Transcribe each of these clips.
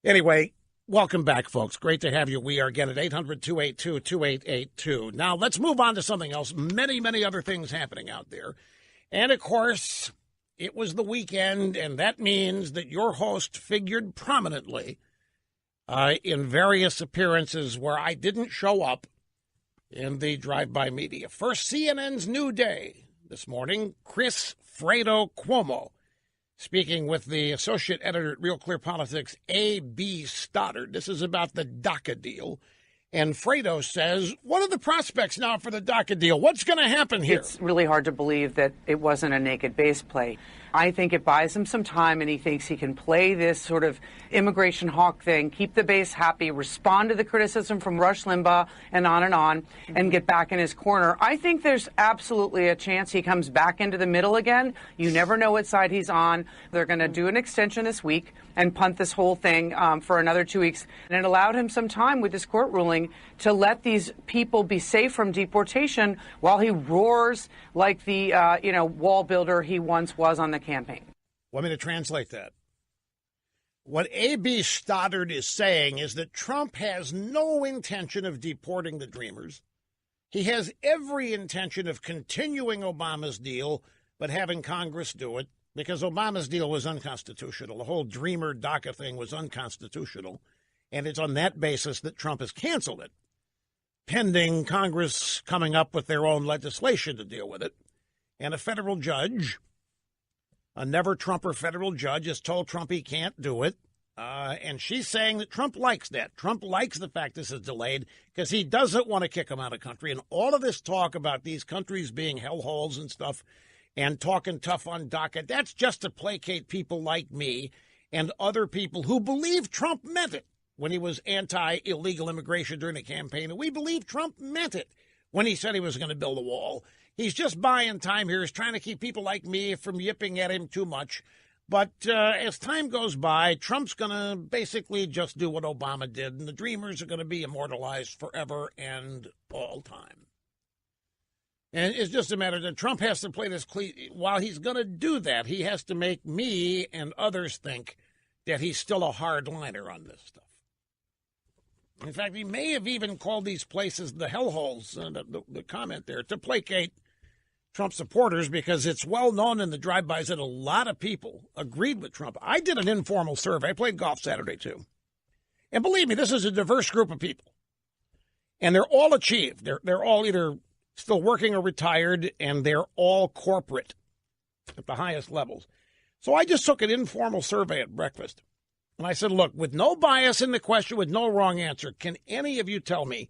Anyway, welcome back, folks. Great to have you. We are again at 800-282-2882. Now, let's move on to something else. Many, many other things happening out there. And, of course, it was the weekend, and that means that your host figured prominently in various appearances where I didn't show up in the drive-by media. First, CNN's New Day this morning, Chris Fredo Cuomo, speaking with the associate editor at Real Clear Politics, A.B. Stoddard. This is about the DACA deal. And Fredo says, what are the prospects now for the DACA deal? What's going to happen here? It's really hard to believe that it wasn't a naked base play. I think it buys him some time, and he thinks he can play this sort of immigration hawk thing, keep the base happy, respond to the criticism from Rush Limbaugh and on, and get back in his corner. I think there's absolutely a chance he comes back into the middle again. You never know what side he's on. They're going to do an extension this week and punt this whole thing for another 2 weeks. And it allowed him some time with this court ruling to let these people be safe from deportation while he roars like the, wall builder he once was on the campaign. Want me to translate that? What A.B. Stoddard is saying is that Trump has no intention of deporting the Dreamers. He has every intention of continuing Obama's deal, but having Congress do it, because Obama's deal was unconstitutional. The whole Dreamer DACA thing was unconstitutional, and it's on that basis that Trump has canceled it, pending Congress coming up with their own legislation to deal with it. And a federal judge, a never-Trumper federal judge, has told Trump he can't do it. And she's saying that Trump likes that. Trump likes the fact this is delayed because he doesn't want to kick him out of the country. And all of this talk about these countries being hellholes and stuff and talking tough on DACA, that's just to placate people like me and other people who believe Trump meant it when he was anti-illegal immigration during the campaign. And we believe Trump meant it when he said he was going to build a wall. He's just buying time here. He's trying to keep people like me from yipping at him too much. But as time goes by, Trump's going to basically just do what Obama did, and the Dreamers are going to be immortalized forever and all time. And it's just a matter that Trump has to play this. While he's going to do that, he has to make me and others think that he's still a hardliner on this stuff. In fact, he may have even called these places the hellholes, the comment there, to placate Trump supporters, because it's well known in the drive-bys that a lot of people agreed with Trump. I did an informal survey. I played golf Saturday, too. And believe me, this is a diverse group of people. And they're all achieved. They're all either still working or retired, and they're all corporate at the highest levels. So I just took an informal survey at breakfast. And I said, look, with no bias in the question, with no wrong answer, can any of you tell me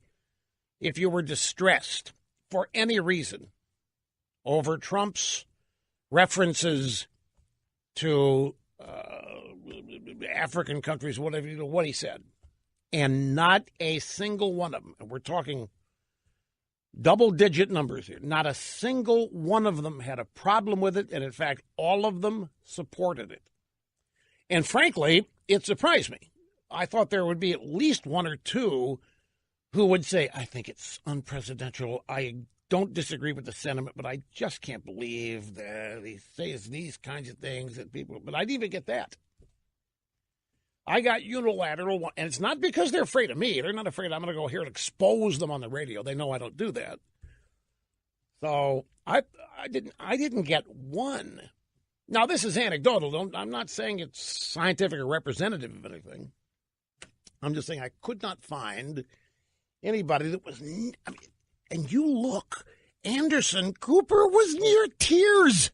if you were distressed for any reason over Trump's references to African countries, whatever, what he said? And not a single one of them, and we're talking double-digit numbers here, not a single one of them had a problem with it, and in fact, all of them supported it. And frankly, it surprised me. I thought there would be at least one or two who would say, I think it's unprecedented. I don't disagree with the sentiment, but I just can't believe that he says these kinds of things that people, but I didn't even get that. I got unilateral, and it's not because they're afraid of me. They're not afraid I'm going to go here and expose them on the radio. They know I don't do that. So I didn't get one. Now, this is anecdotal. I'm not saying it's scientific or representative of anything. I'm just saying I could not find anybody that was, and you look, Anderson Cooper was near tears.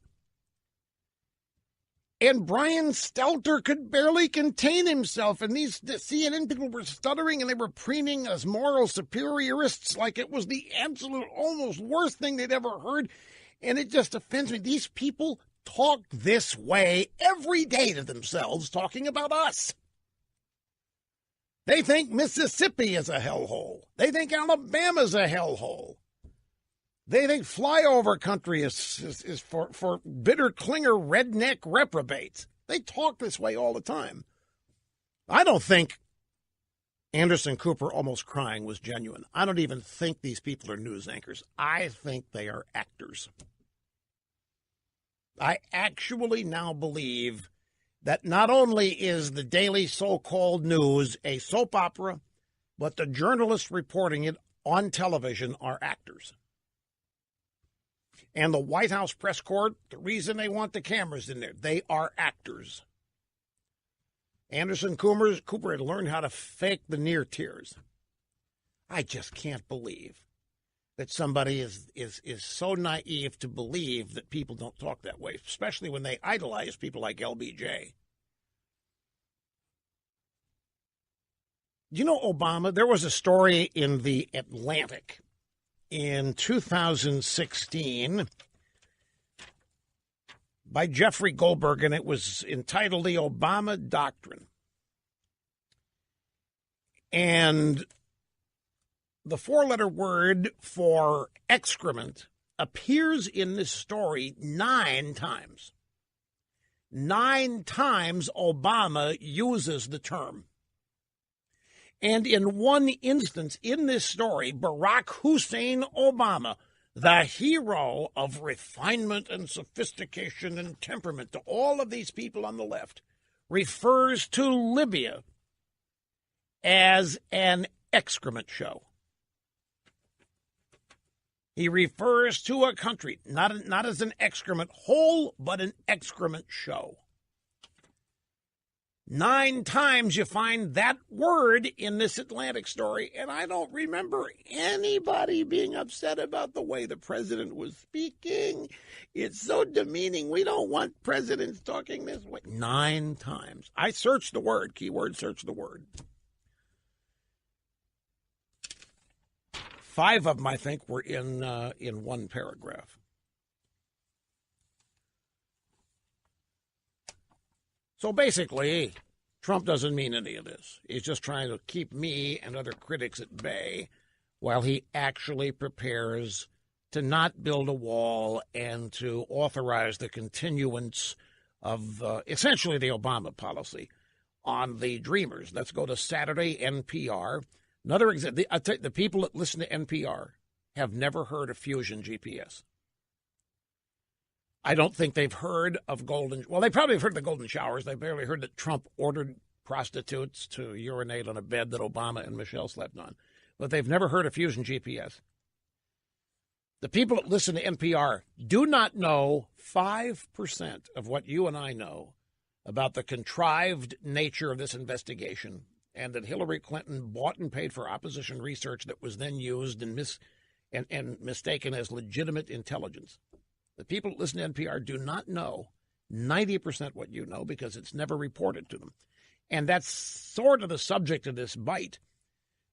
And Brian Stelter could barely contain himself. And the CNN people were stuttering, and they were preening as moral superiorists like it was the absolute almost worst thing they'd ever heard. And it just offends me. These people talk this way every day to themselves, talking about us. They think Mississippi is a hellhole. They think Alabama's a hellhole. They think flyover country is for bitter clinger redneck reprobates. They talk this way all the time. I don't think Anderson Cooper almost crying was genuine. I don't even think these people are news anchors. I think they are actors. I actually now believe that not only is the daily so-called news a soap opera, but the journalists reporting it on television are actors. And the White House press corps, the reason they want the cameras in there, they are actors. Anderson Cooper had learned how to fake the near tears. I just can't believe that somebody is so naive to believe that people don't talk that way, especially when they idolize people like LBJ. You know, Obama, there was a story in The Atlantic in 2016 by Jeffrey Goldberg, and it was entitled The Obama Doctrine. And the four-letter word for excrement appears in this story 9 times. 9 times Obama uses the term. And in one instance in this story, Barack Hussein Obama, the hero of refinement and sophistication and temperament to all of these people on the left, refers to Libya as an excrement show. He refers to a country, not as an excrement hole, but an excrement show. 9 times you find that word in this Atlantic story, and I don't remember anybody being upset about the way the president was speaking. It's so demeaning. We don't want presidents talking this way. 9 times. I searched the word, keyword search the word. 5 of them, I think, were in one paragraph. So basically, Trump doesn't mean any of this. He's just trying to keep me and other critics at bay while he actually prepares to not build a wall and to authorize the continuance of essentially the Obama policy on the Dreamers. Let's go to Saturday NPR. Another example, the people that listen to NPR have never heard of Fusion GPS. I don't think they've heard of they probably have heard of the golden showers. They barely heard that Trump ordered prostitutes to urinate on a bed that Obama and Michelle slept on. But they've never heard of Fusion GPS. The people that listen to NPR do not know 5% of what you and I know about the contrived nature of this investigation, and that Hillary Clinton bought and paid for opposition research that was then used and mistaken as legitimate intelligence. The people that listen to NPR do not know 90% what you know because it's never reported to them. And that's sort of the subject of this bite.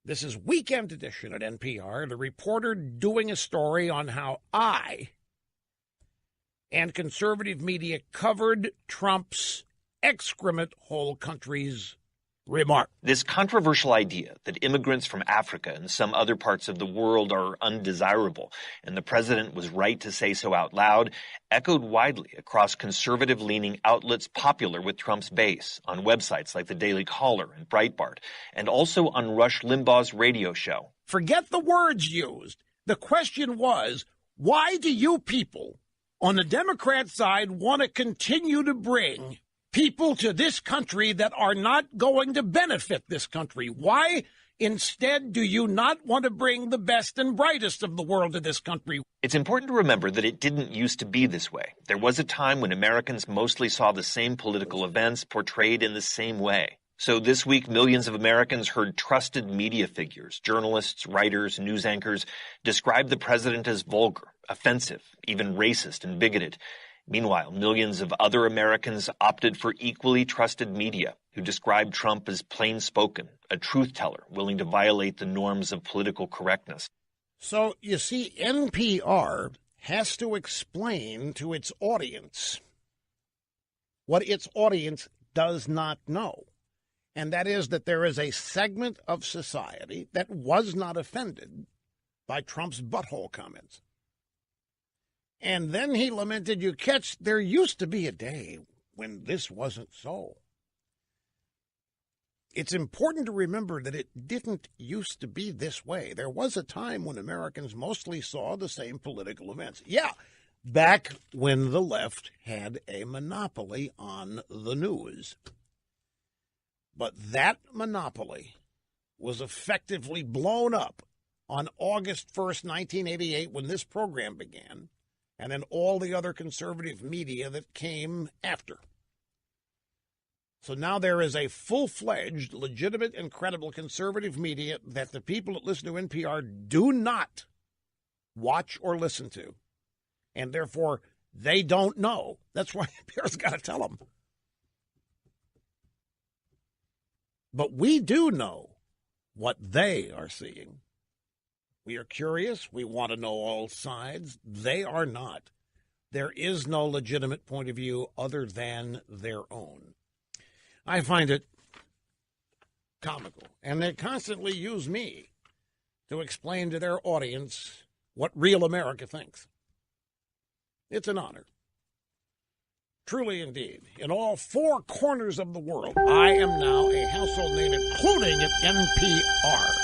This is Weekend Edition at NPR, the reporter doing a story on how I and conservative media covered Trump's excrement hole country's remark. This controversial idea that immigrants from Africa and some other parts of the world are undesirable, and the president was right to say so out loud, echoed widely across conservative-leaning outlets popular with Trump's base, on websites like the Daily Caller and Breitbart, and also on Rush Limbaugh's radio show. Forget the words used. The question was, why do you people on the Democrat side want to continue to bring people to this country that are not going to benefit this country? Why, instead, do you not want to bring the best and brightest of the world to this country? It's important to remember that it didn't used to be this way. There was a time when Americans mostly saw the same political events portrayed in the same way. So this week, millions of Americans heard trusted media figures, journalists, writers, news anchors, describe the president as vulgar, offensive, even racist and bigoted. Meanwhile, millions of other Americans opted for equally trusted media who described Trump as plain-spoken, a truth teller willing to violate the norms of political correctness. So, you see, NPR has to explain to its audience what its audience does not know, and that is that there is a segment of society that was not offended by Trump's butthole comments. And then he lamented, you catch, there used to be a day when this wasn't so. It's important to remember that it didn't used to be this way. There was a time when Americans mostly saw the same political events. Yeah, back when the left had a monopoly on the news. But that monopoly was effectively blown up on August 1st, 1988, when this program began, and then all the other conservative media that came after. So now there is a full-fledged, legitimate, and credible conservative media that the people that listen to NPR do not watch or listen to. And therefore, they don't know. That's why NPR's got to tell them. But we do know what they are seeing. We are curious. We want to know all sides. They are not. There is no legitimate point of view other than their own. I find it comical. And they constantly use me to explain to their audience what real America thinks. It's an honor. Truly indeed. In all four corners of the world, I am now a household name, including at NPR.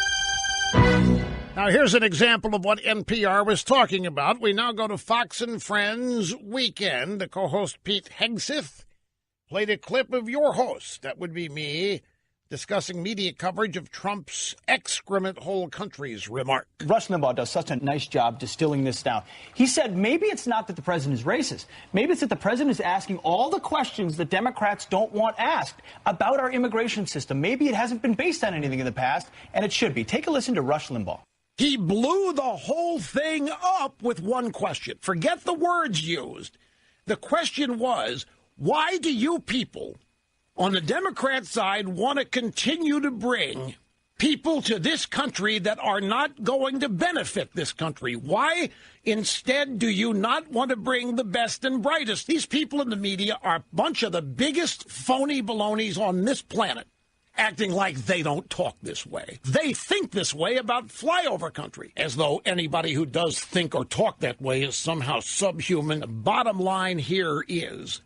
Now, here's an example of what NPR was talking about. We now go to Fox and Friends Weekend. The co-host Pete Hegseth played a clip of your host, that would be me, discussing media coverage of Trump's excrement whole country's remark. Rush Limbaugh does such a nice job distilling this down. He said maybe it's not that the president is racist. Maybe it's that the president is asking all the questions that Democrats don't want asked about our immigration system. Maybe it hasn't been based on anything in the past, and it should be. Take a listen to Rush Limbaugh. He blew the whole thing up with one question. Forget the words used. The question was, why do you people on the Democrat side want to continue to bring people to this country that are not going to benefit this country? Why instead do you not want to bring the best and brightest? These people in the media are a bunch of the biggest phony balonies on this planet, acting like they don't talk this way. They think this way about flyover country, as though anybody who does think or talk that way is somehow subhuman. The bottom line here is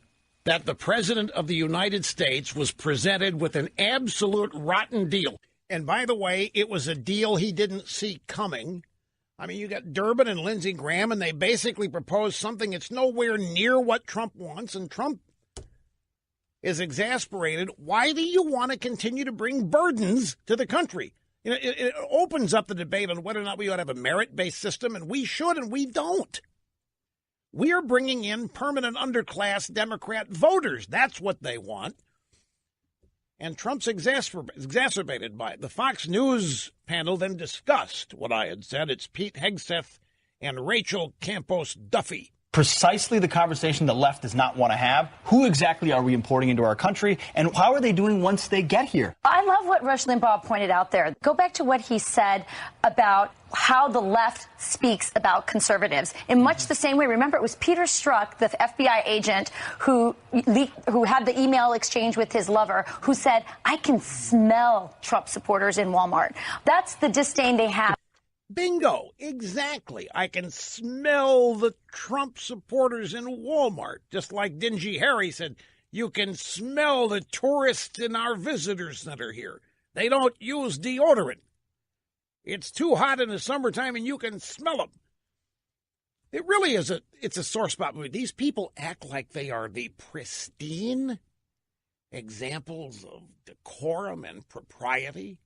that the President of the United States was presented with an absolute rotten deal. And by the way, it was a deal he didn't see coming. I mean, you got Durbin and Lindsey Graham, and they basically proposed something that's nowhere near what Trump wants, and Trump is exasperated. Why do you want to continue to bring burdens to the country? You know, it opens up the debate on whether or not we ought to have a merit-based system, and we should, and we don't. We are bringing in permanent underclass Democrat voters. That's what they want. And Trump's exacerbated by it. The Fox News panel then discussed what I had said. It's Pete Hegseth and Rachel Campos Duffy. Precisely the conversation the left does not want to have. Who exactly are we importing into our country, and how are they doing once they get here? I love what Rush Limbaugh pointed out there. Go back to what he said about how the left speaks about conservatives in much the same way. Remember, it was Peter Strzok, the FBI agent who had the email exchange with his lover, who said, I can smell Trump supporters in Walmart. That's the disdain they have. Bingo. Exactly. I can smell the Trump supporters in Walmart. Just like Dingy Harry said, you can smell the tourists in our visitor center here. They don't use deodorant. It's too hot in the summertime and you can smell them. It really is it's a sore spot. These people act like they are the pristine examples of decorum and propriety.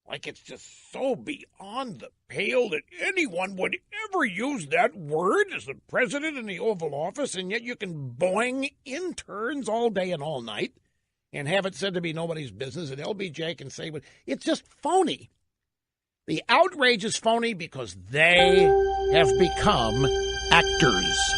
Like it's just so beyond the pale that anyone would ever use that word as the president in the Oval Office, and yet you can boing interns all day and all night and have it said to be nobody's business, and LBJ can say, but it's just phony. The outrage is phony because they have become actors.